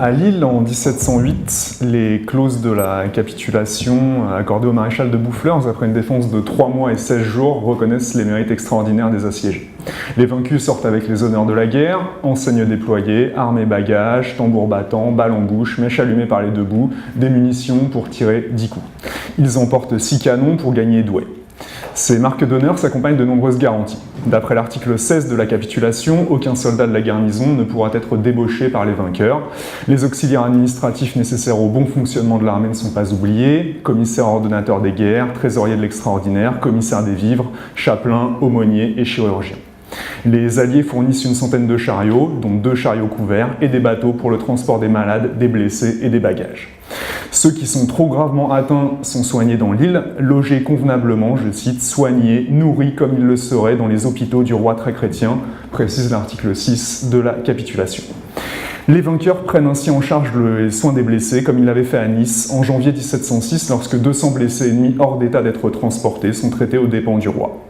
À Lille, en 1708, les clauses de la capitulation accordées au maréchal de Boufflers, après une défense de 3 mois et 16 jours, reconnaissent les mérites extraordinaires des assiégés. Les vaincus sortent avec les honneurs de la guerre, enseignes déployées, armes et bagages, tambours battants, balles en bouche, mèches allumées par les deux bouts, des munitions pour tirer 10 coups. Ils emportent 6 canons pour gagner Douai. Ces marques d'honneur s'accompagnent de nombreuses garanties. D'après l'article 16 de la capitulation, aucun soldat de la garnison ne pourra être débauché par les vainqueurs. Les auxiliaires administratifs nécessaires au bon fonctionnement de l'armée ne sont pas oubliés. Commissaire ordonnateur des guerres, trésorier de l'extraordinaire, commissaire des vivres, chapelain, aumônier et chirurgien. Les Alliés fournissent une centaine de chariots, dont 2 chariots couverts, et des bateaux pour le transport des malades, des blessés et des bagages. Ceux qui sont trop gravement atteints sont soignés dans l'île, logés convenablement, je cite, soignés, nourris comme ils le seraient dans les hôpitaux du roi très chrétien, précise l'article 6 de la capitulation. Les vainqueurs prennent ainsi en charge les soins des blessés, comme ils l'avaient fait à Nice en janvier 1706, lorsque 200 blessés ennemis hors d'état d'être transportés sont traités aux dépens du roi.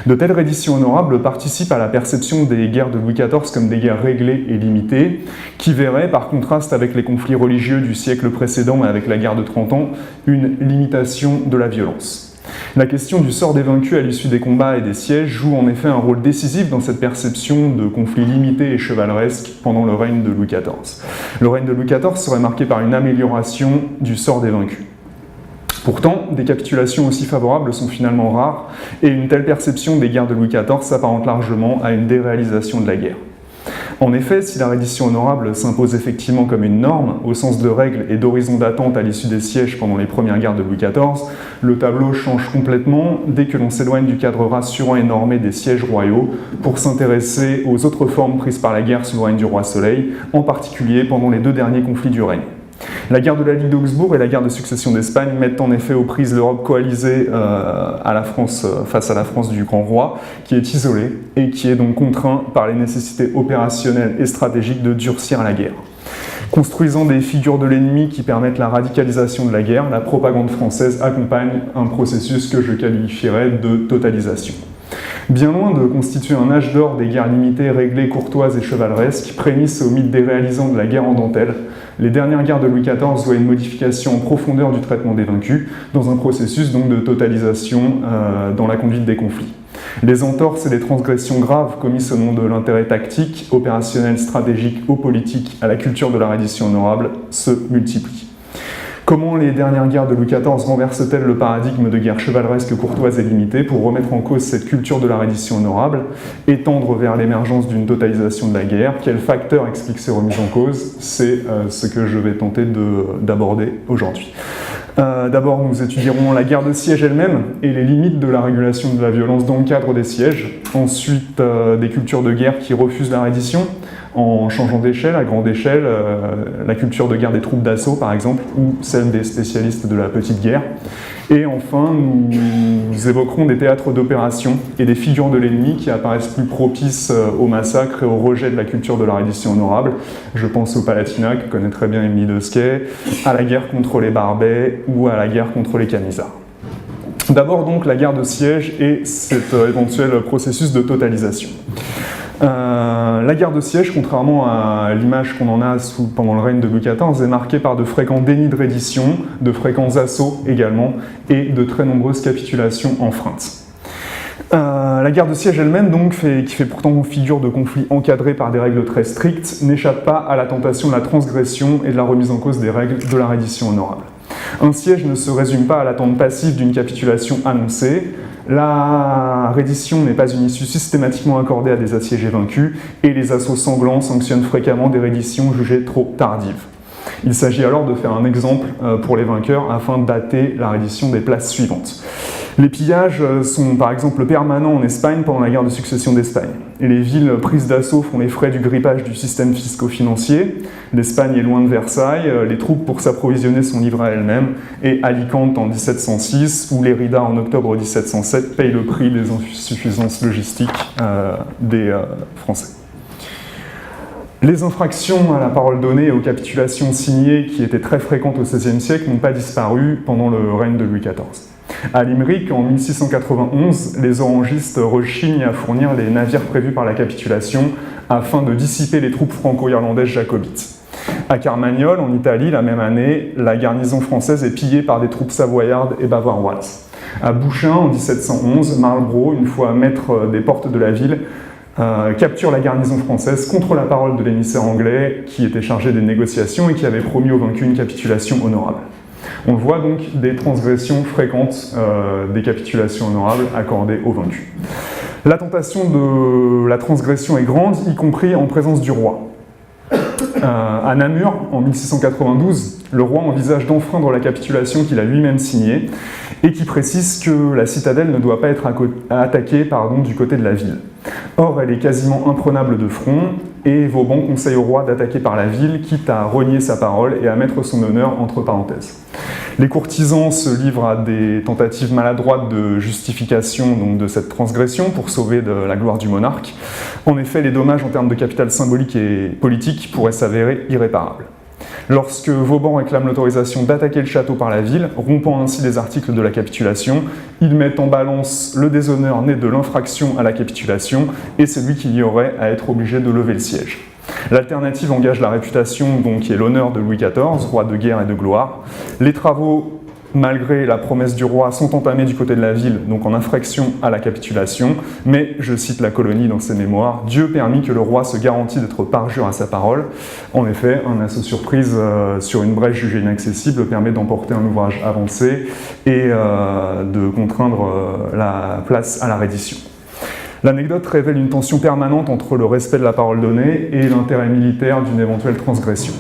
De telles redditions honorables participent à la perception des guerres de Louis XIV comme des guerres réglées et limitées, qui verraient, par contraste avec les conflits religieux du siècle précédent et avec la guerre de 30 ans, une limitation de la violence. La question du sort des vaincus à l'issue des combats et des sièges joue en effet un rôle décisif dans cette perception de conflits limités et chevaleresques pendant le règne de Louis XIV. Le règne de Louis XIV serait marqué par une amélioration du sort des vaincus. Pourtant, des capitulations aussi favorables sont finalement rares, et une telle perception des guerres de Louis XIV s'apparente largement à une déréalisation de la guerre. En effet, si la reddition honorable s'impose effectivement comme une norme, au sens de règle et d'horizon d'attente à l'issue des sièges pendant les premières guerres de Louis XIV, le tableau change complètement dès que l'on s'éloigne du cadre rassurant et normé des sièges royaux pour s'intéresser aux autres formes prises par la guerre sous le règne du roi Soleil, en particulier pendant les 2 derniers conflits du règne. La guerre de la Ligue d'Augsbourg et la guerre de succession d'Espagne mettent en effet aux prises l'Europe coalisée à la France, face à la France du Grand Roi, qui est isolée et qui est donc contraint par les nécessités opérationnelles et stratégiques de durcir la guerre. Construisant des figures de l'ennemi qui permettent la radicalisation de la guerre, la propagande française accompagne un processus que je qualifierais de totalisation. Bien loin de constituer un âge d'or des guerres limitées, réglées, courtoises et chevaleresques, prémisse au mythe déréalisant de la guerre en dentelle, les dernières guerres de Louis XIV voient une modification en profondeur du traitement des vaincus, dans un processus donc de totalisation dans la conduite des conflits. Les entorses et les transgressions graves commises au nom de l'intérêt tactique, opérationnel, stratégique ou politique à la culture de la reddition honorable se multiplient. Comment les dernières guerres de Louis XIV renversent-elles le paradigme de guerre chevaleresque, courtoise et limitée pour remettre en cause cette culture de la reddition honorable et tendre vers l'émergence d'une totalisation de la guerre? Quels facteurs expliquent ces remises en cause? C'est ce que je vais tenter d'aborder aujourd'hui. D'abord, nous étudierons la guerre de siège elle-même et les limites de la régulation de la violence dans le cadre des sièges. Ensuite, des cultures de guerre qui refusent la reddition, en changeant d'échelle, à grande échelle, la culture de guerre des troupes d'assaut par exemple, ou celle des spécialistes de la petite guerre. Et enfin, nous évoquerons des théâtres d'opération et des figures de l'ennemi qui apparaissent plus propices au massacre et au rejet de la culture de la reddition honorable. Je pense au Palatinat, que connaît très bien Émile Desquet, à la guerre contre les Barbets ou à la guerre contre les Camisards. D'abord donc la guerre de siège et cet éventuel processus de totalisation. La guerre de siège, contrairement à l'image qu'on en a pendant le règne de Louis XIV, est marquée par de fréquents dénis de reddition, de fréquents assauts également, et de très nombreuses capitulations enfreintes. La guerre de siège elle-même, donc, qui fait pourtant figure de conflit encadré par des règles très strictes, n'échappe pas à la tentation de la transgression et de la remise en cause des règles de la reddition honorable. Un siège ne se résume pas à l'attente passive d'une capitulation annoncée. La reddition n'est pas une issue systématiquement accordée à des assiégés vaincus, et les assauts sanglants sanctionnent fréquemment des redditions jugées trop tardives. Il s'agit alors de faire un exemple pour les vainqueurs afin de dater la reddition des places suivantes. Les pillages sont par exemple permanents en Espagne pendant la guerre de succession d'Espagne. Et les villes prises d'assaut font les frais du grippage du système fisco-financier. L'Espagne est loin de Versailles, les troupes pour s'approvisionner sont livrées à elles-mêmes, et Alicante en 1706 ou Lérida en octobre 1707 payent le prix des insuffisances logistiques des Français. Les infractions à la parole donnée et aux capitulations signées, qui étaient très fréquentes au XVIe siècle, n'ont pas disparu pendant le règne de Louis XIV. À Limerick, en 1691, les orangistes rechignent à fournir les navires prévus par la capitulation afin de dissiper les troupes franco-irlandaises jacobites. À Carmagnole, en Italie, la même année, la garnison française est pillée par des troupes savoyardes et bavaroises. À Bouchain, en 1711, Marlborough, une fois maître des portes de la ville, capture la garnison française contre la parole de l'émissaire anglais qui était chargé des négociations et qui avait promis aux vaincus une capitulation honorable. On voit donc des transgressions fréquentes des capitulations honorables accordées aux vaincus. La tentation de la transgression est grande, y compris en présence du roi. À Namur, en 1692, le roi envisage d'enfreindre la capitulation qu'il a lui-même signée et qui précise que la citadelle ne doit pas être attaquée du côté de la ville. Or, elle est quasiment imprenable de front et Vauban conseille au roi d'attaquer par la ville, quitte à renier sa parole et à mettre son honneur entre parenthèses. Les courtisans se livrent à des tentatives maladroites de justification de cette transgression pour sauver de la gloire du monarque. En effet, les dommages en termes de capital symbolique et politique pourraient s'avérer irréparables. Lorsque Vauban réclame l'autorisation d'attaquer le château par la ville, rompant ainsi les articles de la capitulation, il met en balance le déshonneur né de l'infraction à la capitulation et celui qu'il y aurait à être obligé de lever le siège. L'alternative engage la réputation, qui est l'honneur de Louis XIV, roi de guerre et de gloire. Les travaux, malgré la promesse du roi, sont entamés du côté de la ville, donc en infraction à la capitulation, mais, je cite la colonie dans ses mémoires, « Dieu permit que le roi se garantit d'être parjure à sa parole ». En effet, un assaut surprise sur une brèche jugée inaccessible permet d'emporter un ouvrage avancé et de contraindre la place à la reddition. L'anecdote révèle une tension permanente entre le respect de la parole donnée et l'intérêt militaire d'une éventuelle transgression.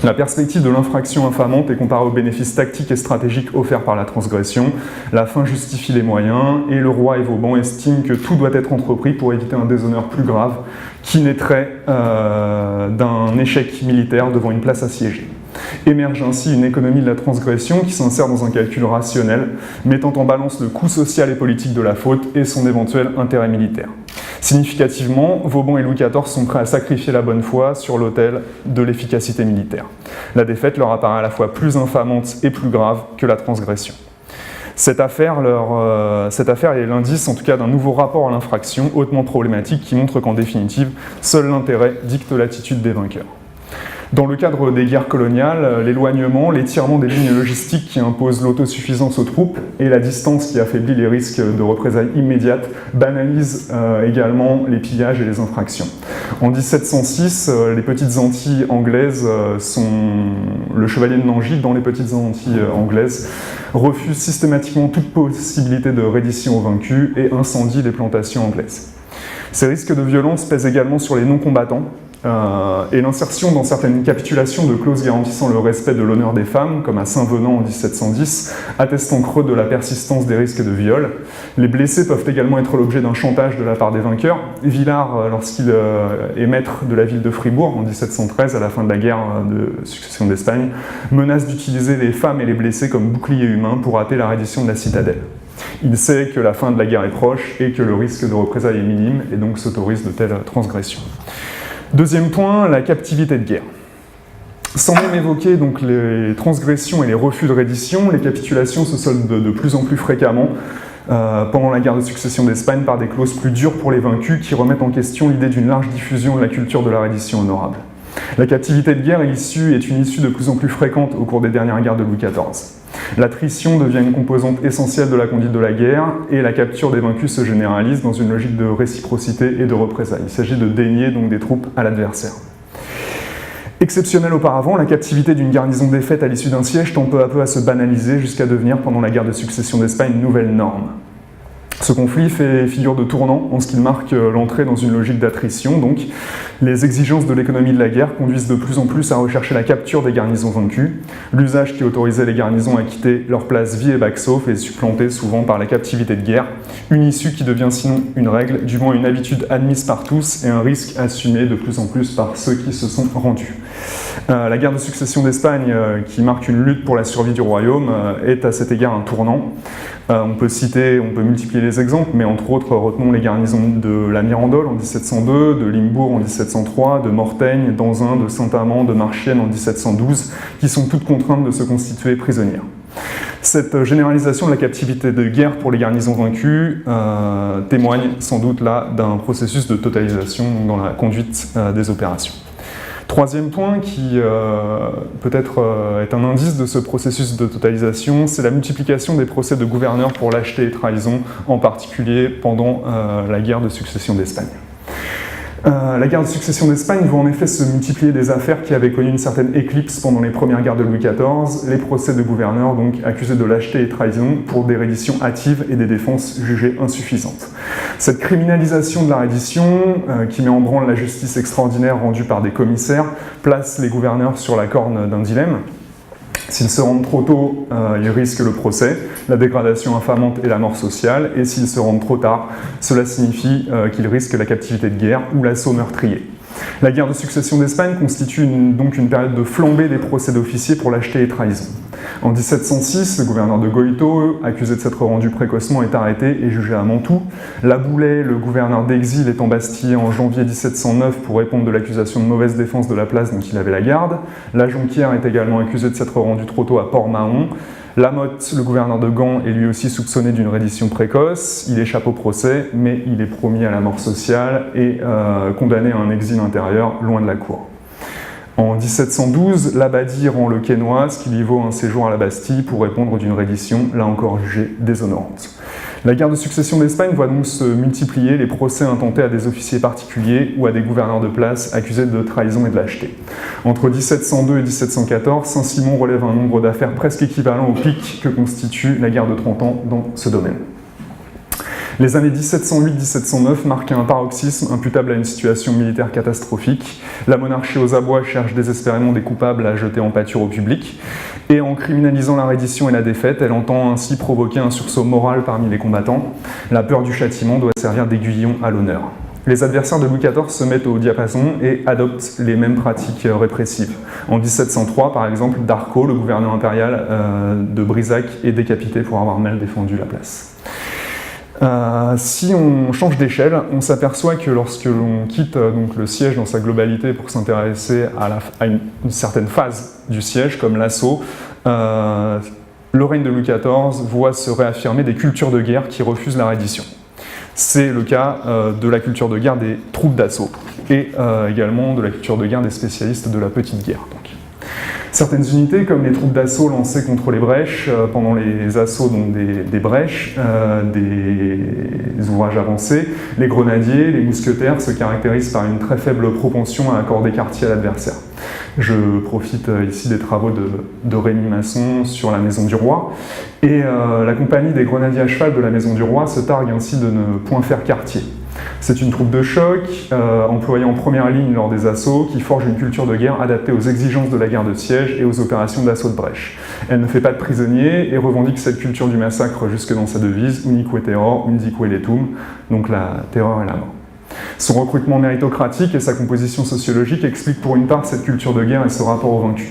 La perspective de l'infraction infamante est comparée aux bénéfices tactiques et stratégiques offerts par la transgression. La fin justifie les moyens, et le roi et Vauban estiment que tout doit être entrepris pour éviter un déshonneur plus grave qui naîtrait d'un échec militaire devant une place assiégée. Émerge ainsi une économie de la transgression qui s'insère dans un calcul rationnel, mettant en balance le coût social et politique de la faute et son éventuel intérêt militaire. Significativement, Vauban et Louis XIV sont prêts à sacrifier la bonne foi sur l'autel de l'efficacité militaire. La défaite leur apparaît à la fois plus infamante et plus grave que la transgression. Cette affaire est l'indice, en tout cas, d'un nouveau rapport à l'infraction hautement problématique qui montre qu'en définitive, seul l'intérêt dicte l'attitude des vainqueurs. Dans le cadre des guerres coloniales, l'éloignement, l'étirement des lignes logistiques qui imposent l'autosuffisance aux troupes et la distance qui affaiblit les risques de représailles immédiates banalisent également les pillages et les infractions. En 1706, les petites Antilles anglaises le chevalier de Nangis, dans les petites Antilles anglaises, refuse systématiquement toute possibilité de reddition aux vaincus et incendie les plantations anglaises. Ces risques de violence pèsent également sur les non-combattants, et l'insertion dans certaines capitulations de clauses garantissant le respect de l'honneur des femmes, comme à Saint-Venant en 1710, atteste en creux de la persistance des risques de viol. Les blessés peuvent également être l'objet d'un chantage de la part des vainqueurs. Villars, lorsqu'il est maître de la ville de Fribourg en 1713, à la fin de la guerre de succession d'Espagne, menace d'utiliser les femmes et les blessés comme boucliers humains pour hâter la reddition de la citadelle. Il sait que la fin de la guerre est proche et que le risque de représailles est minime, et donc s'autorise de telles transgressions. Deuxième point, la captivité de guerre. Sans même évoquer les transgressions et les refus de reddition, les capitulations se soldent de plus en plus fréquemment pendant la guerre de succession d'Espagne par des clauses plus dures pour les vaincus qui remettent en question l'idée d'une large diffusion de la culture de la reddition honorable. La captivité de guerre est une issue de plus en plus fréquente au cours des dernières guerres de Louis XIV. L'attrition devient une composante essentielle de la conduite de la guerre et la capture des vaincus se généralise dans une logique de réciprocité et de représailles. Il s'agit de dénier des troupes à l'adversaire. Exceptionnelle auparavant, la captivité d'une garnison défaite à l'issue d'un siège tend peu à peu à se banaliser jusqu'à devenir, pendant la guerre de succession d'Espagne, une nouvelle norme. Ce conflit fait figure de tournant en ce qu'il marque l'entrée dans une logique d'attrition. Donc, les exigences de l'économie de la guerre conduisent de plus en plus à rechercher la capture des garnisons vaincues. L'usage qui autorisait les garnisons à quitter leur place vie et back sauf est supplanté souvent par la captivité de guerre, une issue qui devient sinon une règle, du moins une habitude admise par tous et un risque assumé de plus en plus par ceux qui se sont rendus. La guerre de succession d'Espagne, qui marque une lutte pour la survie du royaume, est à cet égard un tournant. On peut multiplier les exemples, mais entre autres, retenons les garnisons de la Mirandole en 1702, de Limbourg en 1703, de Mortaigne, d'Anzin, de Saint-Amand, de Marchienne en 1712, qui sont toutes contraintes de se constituer prisonnières. Cette généralisation de la captivité de guerre pour les garnisons vaincues témoigne sans doute là d'un processus de totalisation dans la conduite des opérations. Troisième point qui peut-être est un indice de ce processus de totalisation, c'est la multiplication des procès de gouverneurs pour lâcheté et trahison, en particulier pendant la guerre de succession d'Espagne. La guerre de succession d'Espagne voit en effet se multiplier des affaires qui avaient connu une certaine éclipse pendant les premières guerres de Louis XIV, les procès de gouverneurs donc accusés de lâcheté et trahison pour des redditions hâtives et des défenses jugées insuffisantes. Cette criminalisation de la reddition, qui met en branle la justice extraordinaire rendue par des commissaires, place les gouverneurs sur la corne d'un dilemme. S'ils se rendent trop tôt, ils risquent le procès, la dégradation infamante et la mort sociale, et s'ils se rendent trop tard, cela signifie qu'ils risquent la captivité de guerre ou l'assaut meurtrier. La guerre de succession d'Espagne constitue donc une période de flambée des procès d'officiers pour lâcheté et trahison. En 1706, le gouverneur de Goito, accusé de s'être rendu précocement, est arrêté et jugé à Mantoue. Laboulet, le gouverneur d'exil, est embastillé en janvier 1709 pour répondre de l'accusation de mauvaise défense de la place dont il avait la garde. La Jonquière est également accusé de s'être rendu trop tôt à Port-Mahon. Lamotte, le gouverneur de Gand, est lui aussi soupçonné d'une reddition précoce. Il échappe au procès, mais il est promis à la mort sociale et condamné à un exil intérieur loin de la cour. En 1712, l'Abbadie rend le Quesnoy, ce qui lui vaut un séjour à la Bastille pour répondre d'une reddition, là encore jugée déshonorante. La guerre de succession d'Espagne voit donc se multiplier les procès intentés à des officiers particuliers ou à des gouverneurs de place accusés de trahison et de lâcheté. Entre 1702 et 1714, Saint-Simon relève un nombre d'affaires presque équivalent au pic que constitue la guerre de 30 ans dans ce domaine. Les années 1708-1709 marquent un paroxysme imputable à une situation militaire catastrophique. La monarchie aux abois cherche désespérément des coupables à jeter en pâture au public. Et en criminalisant la reddition et la défaite, elle entend ainsi provoquer un sursaut moral parmi les combattants. La peur du châtiment doit servir d'aiguillon à l'honneur. Les adversaires de Louis XIV se mettent au diapason et adoptent les mêmes pratiques répressives. En 1703, par exemple, Darco, le gouverneur impérial de Brisac, est décapité pour avoir mal défendu la place. Si on change d'échelle, on s'aperçoit que lorsque l'on quitte donc, le siège dans sa globalité pour s'intéresser à une certaine phase du siège, comme l'assaut, le règne de Louis XIV voit se réaffirmer des cultures de guerre qui refusent la reddition. C'est le cas de la culture de guerre des troupes d'assaut et également de la culture de guerre des spécialistes de la petite guerre. Donc. Certaines unités, comme les troupes d'assaut lancées contre les brèches, pendant les assauts donc des brèches, des ouvrages avancés, les grenadiers, les mousquetaires se caractérisent par une très faible propension à accorder quartier à l'adversaire. Je profite ici des travaux de Rémy Masson sur la Maison du Roi, et la compagnie des grenadiers à cheval de la Maison du Roi se targue ainsi de ne point faire quartier. C'est une troupe de choc, employée en première ligne lors des assauts, qui forge une culture de guerre adaptée aux exigences de la guerre de siège et aux opérations d'assaut de brèche. Elle ne fait pas de prisonniers et revendique cette culture du massacre jusque dans sa devise, Unique terror, undique letum, donc la terreur et la mort. Son recrutement méritocratique et sa composition sociologique expliquent pour une part cette culture de guerre et ce rapport aux vaincus.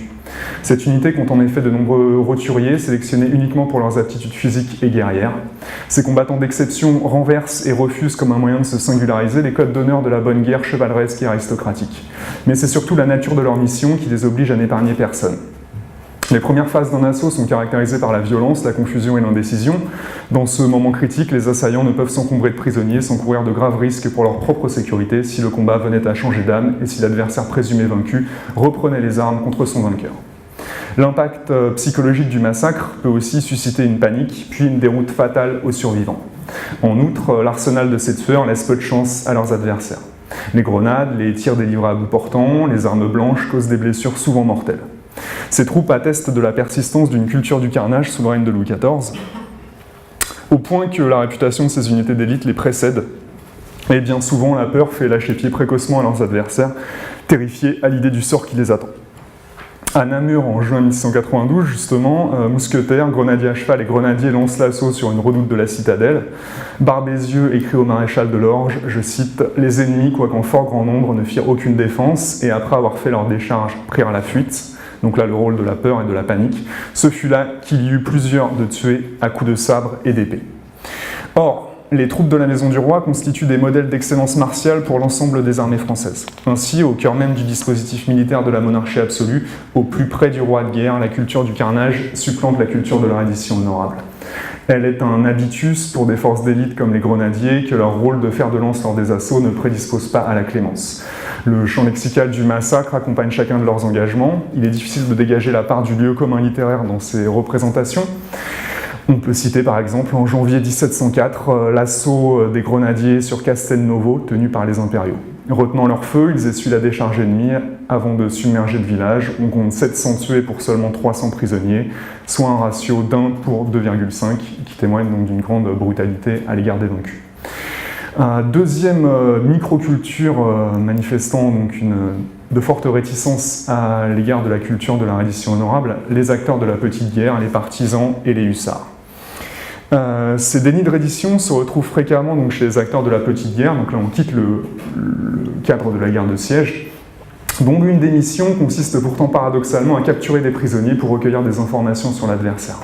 Cette unité compte en effet de nombreux roturiers sélectionnés uniquement pour leurs aptitudes physiques et guerrières. Ces combattants d'exception renversent et refusent comme un moyen de se singulariser les codes d'honneur de la bonne guerre chevaleresque et aristocratique. Mais c'est surtout la nature de leur mission qui les oblige à n'épargner personne. Les premières phases d'un assaut sont caractérisées par la violence, la confusion et l'indécision. Dans ce moment critique, les assaillants ne peuvent s'encombrer de prisonniers sans courir de graves risques pour leur propre sécurité si le combat venait à changer d'âme et si l'adversaire présumé vaincu reprenait les armes contre son vainqueur. L'impact psychologique du massacre peut aussi susciter une panique, puis une déroute fatale aux survivants. En outre, l'arsenal de ces tueurs laisse peu de chance à leurs adversaires. Les grenades, les tirs délivrés à bout portant, les armes blanches causent des blessures souvent mortelles. Ces troupes attestent de la persistance d'une culture du carnage sous le règne de Louis XIV, au point que la réputation de ces unités d'élite les précède, et bien souvent la peur fait lâcher pied précocement à leurs adversaires, terrifiés à l'idée du sort qui les attend. À Namur, en juin 1692, justement, mousquetaires, grenadiers à cheval et grenadiers lancent l'assaut sur une redoute de la citadelle. Barbézieux écrit au maréchal de Lorge, je cite, « Les ennemis, quoiqu'en fort grand nombre, ne firent aucune défense, et après avoir fait leur décharge, prirent la fuite. » Donc là, le rôle de la peur et de la panique. Ce fut là qu'il y eut plusieurs de tués à coups de sabre et d'épée. Or, les troupes de la Maison du Roi constituent des modèles d'excellence martiale pour l'ensemble des armées françaises. Ainsi, au cœur même du dispositif militaire de la monarchie absolue, au plus près du roi de guerre, la culture du carnage supplante la culture de la reddition honorable. Elle est un habitus pour des forces d'élite comme les grenadiers, que leur rôle de fer de lance lors des assauts ne prédispose pas à la clémence. Le champ lexical du massacre accompagne chacun de leurs engagements. Il est difficile de dégager la part du lieu commun littéraire dans ces représentations. On peut citer par exemple en janvier 1704 l'assaut des grenadiers sur Castelnovo tenu par les impériaux. Retenant leur feu, ils essuient la décharge ennemie avant de submerger le village. On compte 700 tués pour seulement 300 prisonniers, soit un ratio d'1 pour 2,5 qui témoigne donc d'une grande brutalité à l'égard des vaincus. Deuxième microculture manifestant donc de fortes réticences à l'égard de la culture de la reddition honorable, les acteurs de la petite guerre, les partisans et les hussards. Ces dénis de reddition se retrouvent fréquemment donc, chez les acteurs de la petite guerre, donc là on quitte le cadre de la guerre de siège, dont l'une des missions consiste pourtant paradoxalement à capturer des prisonniers pour recueillir des informations sur l'adversaire.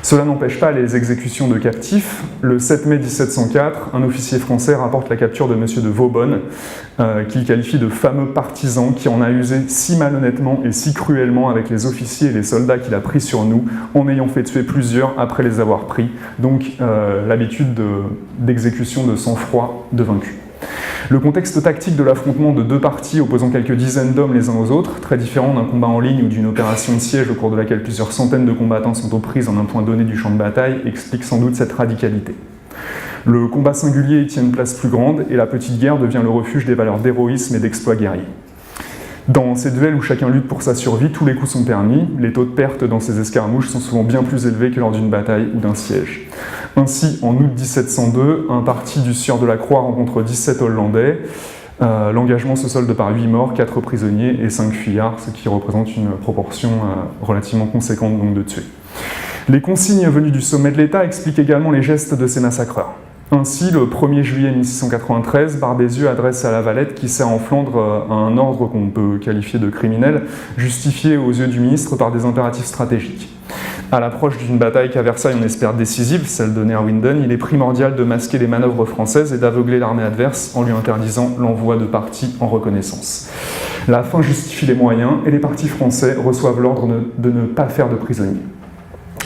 Cela n'empêche pas les exécutions de captifs. Le 7 mai 1704, un officier français rapporte la capture de M. de Vaubanne, qu'il qualifie de fameux partisan qui en a usé si malhonnêtement et si cruellement avec les officiers et les soldats qu'il a pris sur nous, en ayant fait tuer plusieurs après les avoir pris. Donc l'habitude d'exécution de sang-froid de vaincus. Le contexte tactique de l'affrontement de deux parties opposant quelques dizaines d'hommes les uns aux autres, très différent d'un combat en ligne ou d'une opération de siège au cours de laquelle plusieurs centaines de combattants sont aux prises en un point donné du champ de bataille, explique sans doute cette radicalité. Le combat singulier y tient une place plus grande et la petite guerre devient le refuge des valeurs d'héroïsme et d'exploit guerrier. Dans ces duels où chacun lutte pour sa survie, tous les coups sont permis. Les taux de perte dans ces escarmouches sont souvent bien plus élevés que lors d'une bataille ou d'un siège. Ainsi, en août 1702, un parti du sieur de la Croix rencontre 17 Hollandais. L'engagement se solde par 8 morts, 4 prisonniers et 5 fuyards, ce qui représente une proportion relativement conséquente donc, de tués. Les consignes venues du sommet de l'État expliquent également les gestes de ces massacreurs. Ainsi, le 1er juillet 1693, Barbézieux adresse à La Valette, qui sert en Flandre, un ordre qu'on peut qualifier de criminel, justifié aux yeux du ministre par des impératifs stratégiques. À l'approche d'une bataille qu'à Versailles on espère décisive, celle de Neerwinden, il est primordial de masquer les manœuvres françaises et d'aveugler l'armée adverse en lui interdisant l'envoi de partis en reconnaissance. La fin justifie les moyens et les partis français reçoivent l'ordre de ne pas faire de prisonniers.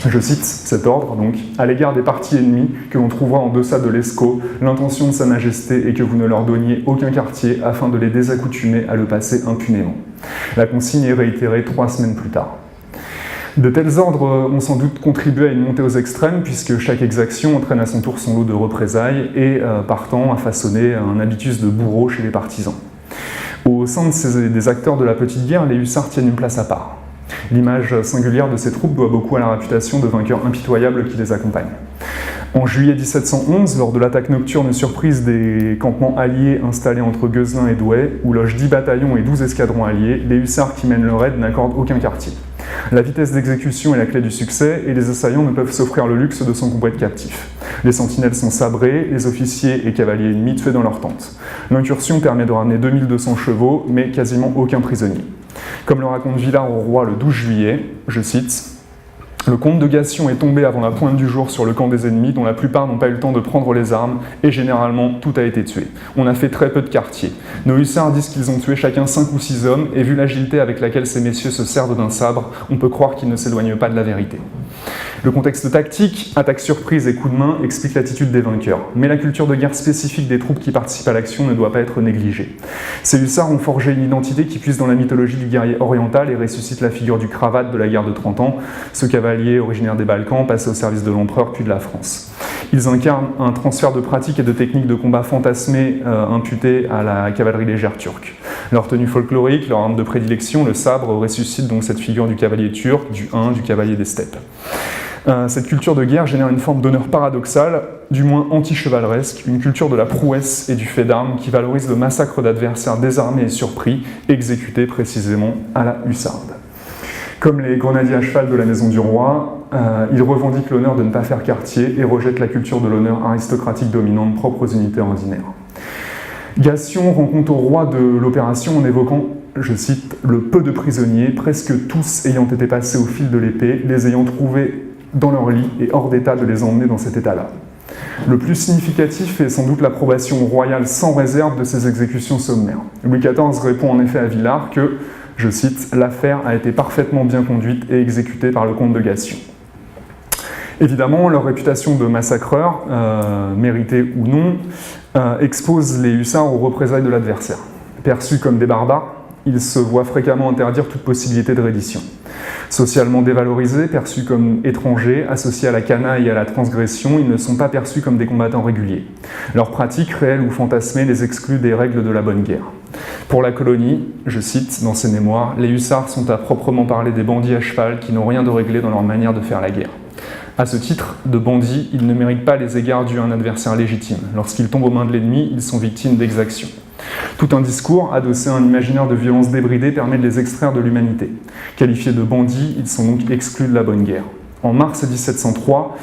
Je cite cet ordre, donc, à l'égard des partis ennemis que l'on trouvera en deçà de l'Escaut, l'intention de Sa Majesté est que vous ne leur donniez aucun quartier afin de les désaccoutumer à le passer impunément. La consigne est réitérée 3 semaines plus tard. De tels ordres ont sans doute contribué à une montée aux extrêmes, puisque chaque exaction entraîne à son tour son lot de représailles et, partant, a façonné un habitus de bourreau chez les partisans. Au sein des acteurs de la petite guerre, les hussards tiennent une place à part. L'image singulière de ces troupes doit beaucoup à la réputation de vainqueurs impitoyables qui les accompagnent. En juillet 1711, lors de l'attaque nocturne surprise des campements alliés installés entre Gueuselin et Douai, où logent 10 bataillons et 12 escadrons alliés, les hussards qui mènent le raid n'accordent aucun quartier. La vitesse d'exécution est la clé du succès, et les assaillants ne peuvent s'offrir le luxe de s'encombrer de captifs. Les sentinelles sont sabrées, les officiers et cavaliers ennemis tués dans leurs tentes. L'incursion permet de ramener 2200 chevaux, mais quasiment aucun prisonnier. Comme le raconte Villars au roi le 12 juillet, je cite, « Le comte de Gassion est tombé avant la pointe du jour sur le camp des ennemis, dont la plupart n'ont pas eu le temps de prendre les armes, et généralement tout a été tué. On a fait très peu de quartiers. Nos hussards disent qu'ils ont tué chacun 5 ou 6 hommes, et vu l'agilité avec laquelle ces messieurs se servent d'un sabre, on peut croire qu'ils ne s'éloignent pas de la vérité. » Le contexte tactique, attaque surprise et coup de main, explique l'attitude des vainqueurs. Mais la culture de guerre spécifique des troupes qui participent à l'action ne doit pas être négligée. Ces hussards ont forgé une identité qui puise dans la mythologie du guerrier oriental et ressuscite la figure du cravate de la guerre de 30 ans, ce cavalier originaire des Balkans passé au service de l'empereur puis de la France. Ils incarnent un transfert de pratiques et de techniques de combat fantasmées imputées à la cavalerie légère turque. Leur tenue folklorique, leur arme de prédilection, le sabre, ressuscite donc cette figure du cavalier turc, du Hun, du cavalier des steppes. Cette culture de guerre génère une forme d'honneur paradoxale, du moins anti-chevaleresque, une culture de la prouesse et du fait d'armes qui valorise le massacre d'adversaires désarmés et surpris, exécutés précisément à la hussarde. Comme les grenadiers à cheval de la maison du roi, ils revendiquent l'honneur de ne pas faire quartier et rejettent la culture de l'honneur aristocratique dominante propre aux unités ordinaires. Gassion rend compte au roi de l'opération en évoquant, je cite, « le peu de prisonniers, presque tous ayant été passés au fil de l'épée, les ayant trouvés dans leur lit et hors d'état de les emmener dans cet état-là. » Le plus significatif est sans doute l'approbation royale sans réserve de ces exécutions sommaires. Louis XIV répond en effet à Villars que, je cite, « l'affaire a été parfaitement bien conduite et exécutée par le comte de Gassion ». Évidemment, leur réputation de massacreurs, méritée ou non, expose les hussards aux représailles de l'adversaire. Perçus comme des barbares, ils se voient fréquemment interdire toute possibilité de reddition. Socialement dévalorisés, perçus comme étrangers, associés à la canaille et à la transgression, ils ne sont pas perçus comme des combattants réguliers. Leurs pratiques, réelles ou fantasmées, les excluent des règles de la bonne guerre. Pour la colonie, je cite dans ses mémoires, « Les hussards sont à proprement parler des bandits à cheval qui n'ont rien de réglé dans leur manière de faire la guerre. » À ce titre, de bandits, ils ne méritent pas les égards dus à un adversaire légitime. Lorsqu'ils tombent aux mains de l'ennemi, ils sont victimes d'exactions. Tout un discours, adossé à un imaginaire de violence débridée, permet de les extraire de l'humanité. Qualifiés de bandits, ils sont donc exclus de la bonne guerre. En mars 1703,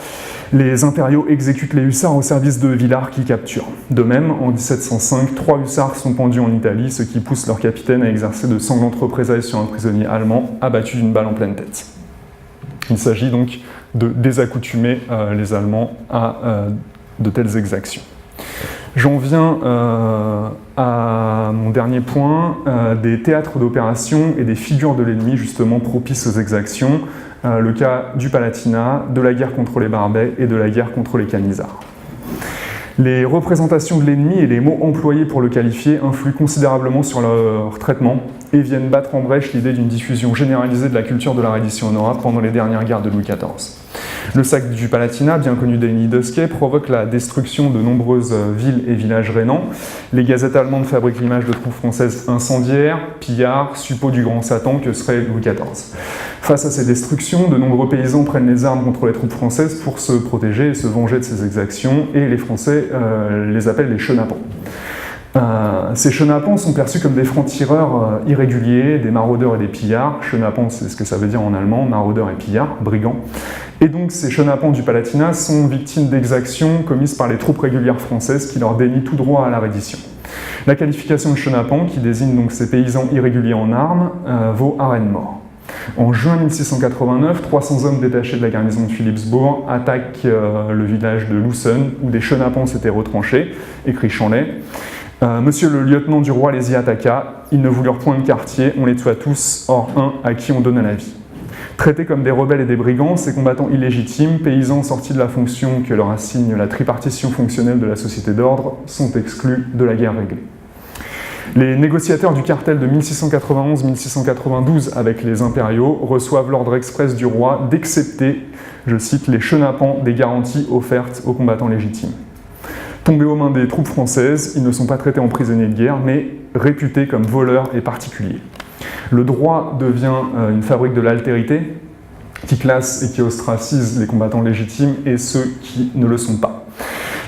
les impériaux exécutent les hussards au service de Villars qu'ils capturent. De même, en 1705, 3 hussards sont pendus en Italie, ce qui pousse leur capitaine à exercer de sanglantes représailles sur un prisonnier allemand abattu d'une balle en pleine tête. Il s'agit donc de désaccoutumer les Allemands à de telles exactions. J'en viens à mon dernier point, des théâtres d'opération et des figures de l'ennemi justement propices aux exactions, le cas du Palatinat, de la guerre contre les Barbets et de la guerre contre les Camisards. Les représentations de l'ennemi et les mots employés pour le qualifier influent considérablement sur leur traitement et viennent battre en brèche l'idée d'une diffusion généralisée de la culture de la reddition honorable pendant les dernières guerres de Louis XIV. Le sac du Palatinat, bien connu d'Henri Dosquet, provoque la destruction de nombreuses villes et villages rhénans. Les gazettes allemandes fabriquent l'image de troupes françaises incendiaires, pillards, suppôts du grand Satan que serait Louis XIV. Face à ces destructions, de nombreux paysans prennent les armes contre les troupes françaises pour se protéger et se venger de ces exactions, et les Français les appellent les chenapans. Ces chenapans sont perçus comme des francs-tireurs irréguliers, des maraudeurs et des pillards. Chenapan, c'est ce que ça veut dire en allemand, maraudeurs et pillards, brigands. Et donc ces chenapans du Palatinat sont victimes d'exactions commises par les troupes régulières françaises qui leur dénient tout droit à la reddition. La qualification de chenapan, qui désigne donc ces paysans irréguliers en armes, vaut arrêt de mort. En juin 1689, 300 hommes détachés de la garnison de Philippsbourg attaquent le village de Loussen, où des chenapans s'étaient retranchés, écrit Chanlay. Monsieur le lieutenant du roi les y attaqua, ils ne voulurent point de quartier, on les tua tous, hors un à qui on donna la vie. Traités comme des rebelles et des brigands, ces combattants illégitimes, paysans sortis de la fonction que leur assigne la tripartition fonctionnelle de la société d'ordre, sont exclus de la guerre réglée. Les négociateurs du cartel de 1691-1692 avec les impériaux reçoivent l'ordre express du roi d'accepter, je cite, les chenapans des garanties offertes aux combattants légitimes. Tombés aux mains des troupes françaises, ils ne sont pas traités en prisonniers de guerre, mais réputés comme voleurs et particuliers. Le droit devient une fabrique de l'altérité qui classe et qui ostracise les combattants légitimes et ceux qui ne le sont pas.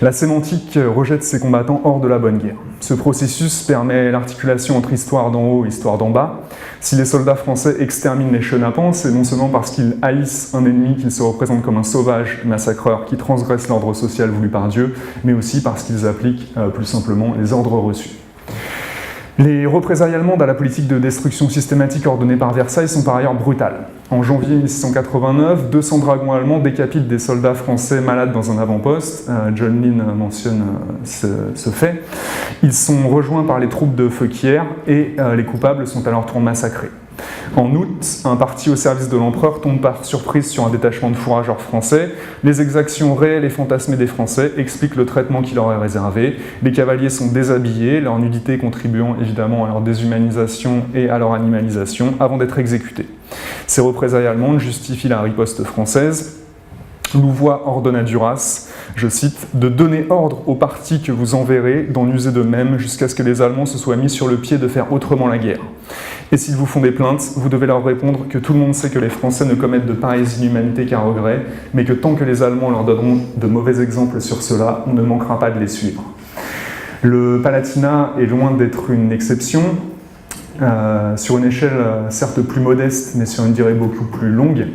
La sémantique rejette ces combattants hors de la bonne guerre. Ce processus permet l'articulation entre histoire d'en haut et histoire d'en bas. Si les soldats français exterminent les chenapans, c'est non seulement parce qu'ils haïssent un ennemi qu'ils se représentent comme un sauvage massacreur qui transgresse l'ordre social voulu par Dieu, mais aussi parce qu'ils appliquent plus simplement les ordres reçus. Les représailles allemandes à la politique de destruction systématique ordonnée par Versailles sont par ailleurs brutales. En janvier 1689, 200 dragons allemands décapitent des soldats français malades dans un avant-poste. John Lynn mentionne ce fait. Ils sont rejoints par les troupes de Feuquières et les coupables sont à leur tour massacrés. En août, un parti au service de l'empereur tombe par surprise sur un détachement de fourrageurs français. Les exactions réelles et fantasmées des Français expliquent le traitement qui leur est réservé. Les cavaliers sont déshabillés, leur nudité contribuant évidemment à leur déshumanisation et à leur animalisation, avant d'être exécutés. Ces représailles allemandes justifient la riposte française. Louvois ordonne à Duras, je cite, « de donner ordre aux partis que vous enverrez d'en user de même jusqu'à ce que les Allemands se soient mis sur le pied de faire autrement la guerre. Et s'ils vous font des plaintes, vous devez leur répondre que tout le monde sait que les Français ne commettent de pareilles inhumanités qu'à regret, mais que tant que les Allemands leur donneront de mauvais exemples sur cela, on ne manquera pas de les suivre. » Le Palatinat est loin d'être une exception. Sur une échelle certes plus modeste, mais sur une durée beaucoup plus longue,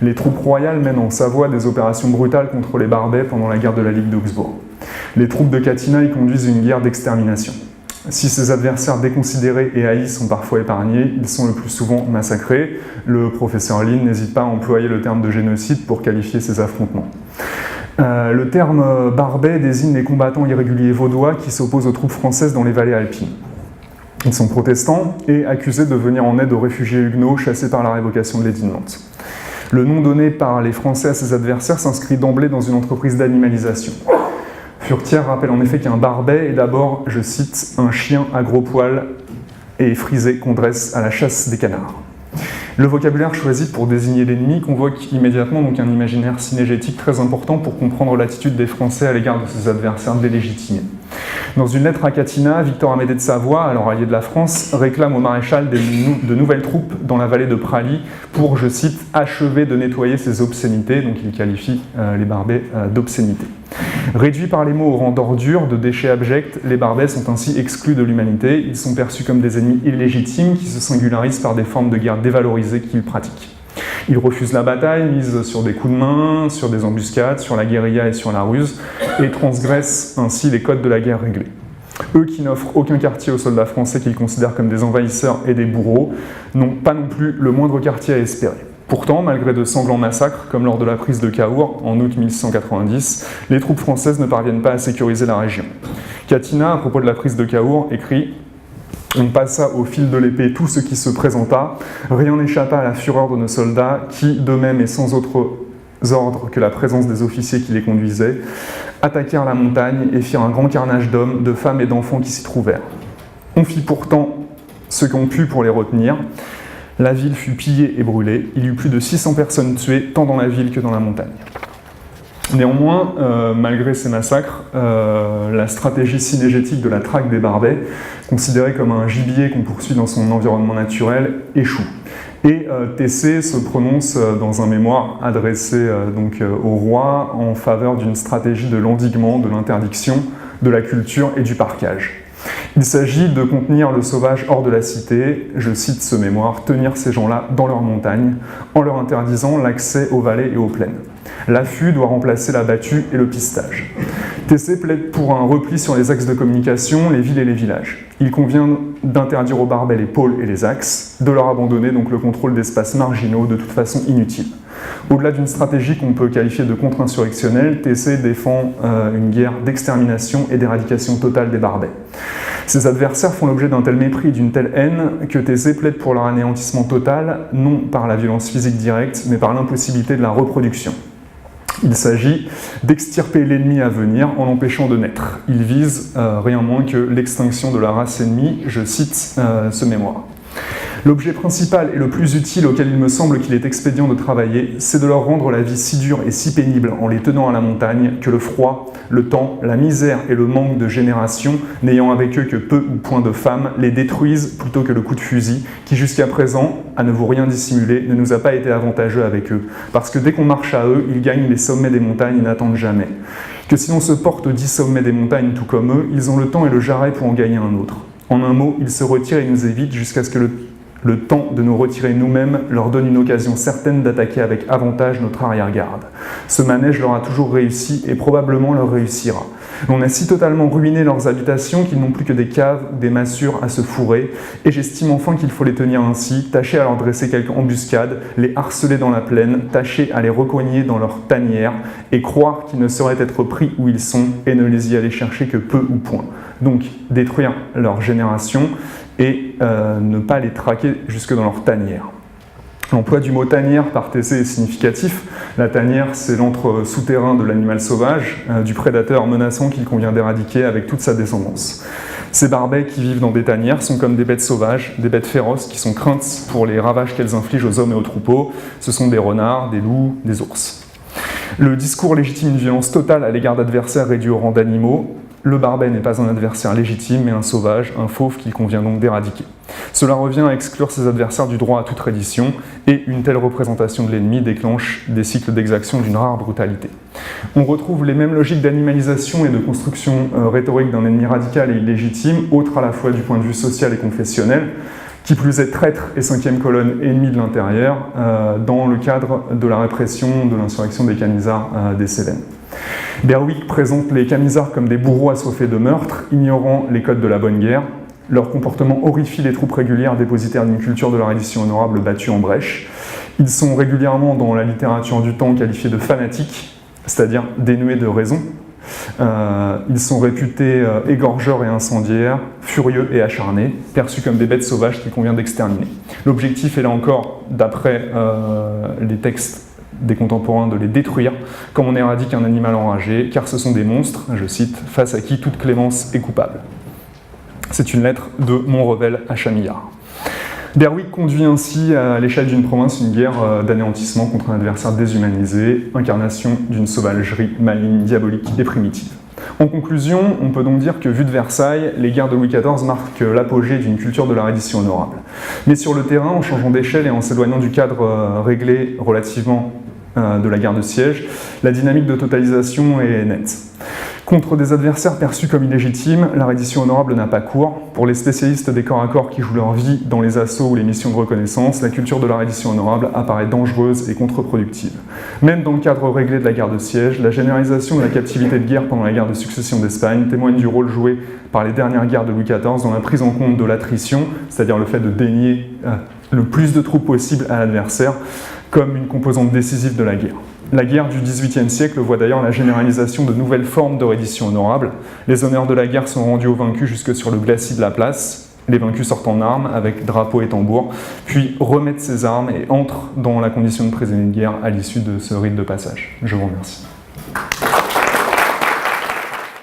les troupes royales mènent en Savoie des opérations brutales contre les Barbets pendant la guerre de la Ligue d'Augsbourg. Les troupes de Catinat y conduisent une guerre d'extermination. Si ces adversaires déconsidérés et haïs sont parfois épargnés, ils sont le plus souvent massacrés. Le professeur Lynn n'hésite pas à employer le terme de génocide pour qualifier ces affrontements. Le terme Barbet désigne les combattants irréguliers vaudois qui s'opposent aux troupes françaises dans les vallées alpines. Ils sont protestants et accusés de venir en aide aux réfugiés huguenots chassés par la révocation de l'édit de Nantes. Le nom donné par les Français à ses adversaires s'inscrit d'emblée dans une entreprise d'animalisation. Furetière rappelle en effet qu'un barbet est d'abord, je cite, un chien à gros poils et frisé qu'on dresse à la chasse des canards. Le vocabulaire choisi pour désigner l'ennemi convoque immédiatement donc un imaginaire synégétique très important pour comprendre l'attitude des Français à l'égard de ses adversaires délégitimés. Dans une lettre à Catinat, Victor Amédée de Savoie, alors allié de la France, réclame au maréchal de nouvelles troupes dans la vallée de Praly pour, je cite, achever de nettoyer ces obscénités, donc il qualifie les barbets d'obscénités. Réduits par les mots au rang d'ordures, de déchets abjects, les barbets sont ainsi exclus de l'humanité. Ils sont perçus comme des ennemis illégitimes qui se singularisent par des formes de guerre dévalorisées qu'ils pratiquent. Ils refusent la bataille, misent sur des coups de main, sur des embuscades, sur la guérilla et sur la ruse, et transgressent ainsi les codes de la guerre réglée. Eux qui n'offrent aucun quartier aux soldats français qu'ils considèrent comme des envahisseurs et des bourreaux, n'ont pas non plus le moindre quartier à espérer. Pourtant, malgré de sanglants massacres, comme lors de la prise de Cahors en août 1690, les troupes françaises ne parviennent pas à sécuriser la région. Catinat, à propos de la prise de Cahors, écrit « On passa au fil de l'épée tout ce qui se présenta, rien n'échappa à la fureur de nos soldats, qui, d'eux-mêmes et sans autres ordres que la présence des officiers qui les conduisaient, attaquèrent la montagne et firent un grand carnage d'hommes, de femmes et d'enfants qui s'y trouvèrent. On fit pourtant ce qu'on put pour les retenir. La ville fut pillée et brûlée. Il y eut plus de 600 personnes tuées, tant dans la ville que dans la montagne. » Néanmoins, malgré ces massacres, la stratégie synégétique de la traque des barbets, considérée comme un gibier qu'on poursuit dans son environnement naturel, échoue. Et Tessé se prononce dans un mémoire adressé au roi en faveur d'une stratégie de l'endiguement, de l'interdiction, de la culture et du parquage. Il s'agit de contenir le sauvage hors de la cité, je cite ce mémoire, tenir ces gens-là dans leurs montagnes, en leur interdisant l'accès aux vallées et aux plaines. L'affût doit remplacer la battue et le pistage. Tessé plaide pour un repli sur les axes de communication, les villes et les villages. Il convient d'interdire aux barbets les pôles et les axes, de leur abandonner donc le contrôle d'espaces marginaux de toute façon inutiles. Au-delà d'une stratégie qu'on peut qualifier de contre-insurrectionnelle, Tessé défend une guerre d'extermination et d'éradication totale des barbets. Ses adversaires font l'objet d'un tel mépris et d'une telle haine que Tessé plaide pour leur anéantissement total, non par la violence physique directe, mais par l'impossibilité de la reproduction. Il s'agit d'extirper l'ennemi à venir en l'empêchant de naître. Il vise rien moins que l'extinction de la race ennemie, je cite ce mémoire. L'objet principal et le plus utile auquel il me semble qu'il est expédient de travailler, c'est de leur rendre la vie si dure et si pénible en les tenant à la montagne que le froid, le temps, la misère et le manque de génération, n'ayant avec eux que peu ou point de femmes, les détruisent plutôt que le coup de fusil, qui jusqu'à présent, à ne vous rien dissimuler, ne nous a pas été avantageux avec eux. Parce que dès qu'on marche à eux, ils gagnent les sommets des montagnes et n'attendent jamais. Que si l'on se porte aux 10 sommets des montagnes tout comme eux, ils ont le temps et le jarret pour en gagner un autre. En un mot, ils se retirent et nous évitent jusqu'à ce que le temps de nous retirer nous-mêmes leur donne une occasion certaine d'attaquer avec avantage notre arrière-garde. Ce manège leur a toujours réussi et probablement leur réussira. On a si totalement ruiné leurs habitations qu'ils n'ont plus que des caves ou des massures à se fourrer, et j'estime enfin qu'il faut les tenir ainsi, tâcher à leur dresser quelque embuscade, les harceler dans la plaine, tâcher à les recogner dans leur tanière, et croire qu'ils ne sauraient être pris où ils sont, et ne les y aller chercher que peu ou point. Donc, détruire leur génération, et ne pas les traquer jusque dans leur tanière. L'emploi du mot tanière par Tessé est significatif. La tanière, c'est l'antre souterrain de l'animal sauvage, du prédateur menaçant qu'il convient d'éradiquer avec toute sa descendance. Ces barbets qui vivent dans des tanières sont comme des bêtes sauvages, des bêtes féroces qui sont craintes pour les ravages qu'elles infligent aux hommes et aux troupeaux. Ce sont des renards, des loups, des ours. Le discours légitime une violence totale à l'égard d'adversaires réduits au rang d'animaux. Le barbet n'est pas un adversaire légitime, mais un sauvage, un fauve qu'il convient donc d'éradiquer. Cela revient à exclure ses adversaires du droit à toute reddition, et une telle représentation de l'ennemi déclenche des cycles d'exaction d'une rare brutalité. On retrouve les mêmes logiques d'animalisation et de construction rhétorique d'un ennemi radical et illégitime, autre à la fois du point de vue social et confessionnel, qui plus est traître et cinquième colonne ennemie de l'intérieur, dans le cadre de la répression de l'insurrection des Camisards des Cévennes. Berwick présente les Camisards comme des bourreaux assoiffés de meurtre, ignorant les codes de la bonne guerre. Leur comportement horrifie les troupes régulières dépositaires d'une culture de la reddition honorable battue en brèche. Ils sont régulièrement dans la littérature du temps qualifiés de fanatiques, c'est-à-dire dénués de raison. Ils sont réputés égorgeurs et incendiaires, furieux et acharnés, perçus comme des bêtes sauvages qu'il convient d'exterminer. L'objectif est là encore, d'après les textes des contemporains, de les détruire, comme on éradique un animal enragé, car ce sont des monstres, je cite, face à qui toute clémence est coupable. C'est une lettre de Montrevel à Chamillard. Berwick conduit ainsi à l'échelle d'une province une guerre d'anéantissement contre un adversaire déshumanisé, incarnation d'une sauvagerie maligne, diabolique et primitive. En conclusion, on peut donc dire que, vu de Versailles, les guerres de Louis XIV marquent l'apogée d'une culture de la reddition honorable. Mais sur le terrain, en changeant d'échelle et en s'éloignant du cadre réglé relativement de la guerre de siège, la dynamique de totalisation est nette. Contre des adversaires perçus comme illégitimes, la reddition honorable n'a pas cours. Pour les spécialistes des corps à corps qui jouent leur vie dans les assauts ou les missions de reconnaissance, la culture de la reddition honorable apparaît dangereuse et contre-productive. Même dans le cadre réglé de la guerre de siège, la généralisation de la captivité de guerre pendant la guerre de succession d'Espagne témoigne du rôle joué par les dernières guerres de Louis XIV dans la prise en compte de l'attrition, c'est-à-dire le fait de dénier le plus de troupes possible à l'adversaire, comme une composante décisive de la guerre. La guerre du XVIIIe siècle voit d'ailleurs la généralisation de nouvelles formes de reddition honorable. Les honneurs de la guerre sont rendus aux vaincus jusque sur le glacis de la place. Les vaincus sortent en armes avec drapeau et tambour, puis remettent ses armes et entrent dans la condition de prisonnier de guerre à l'issue de ce rite de passage. Je vous remercie.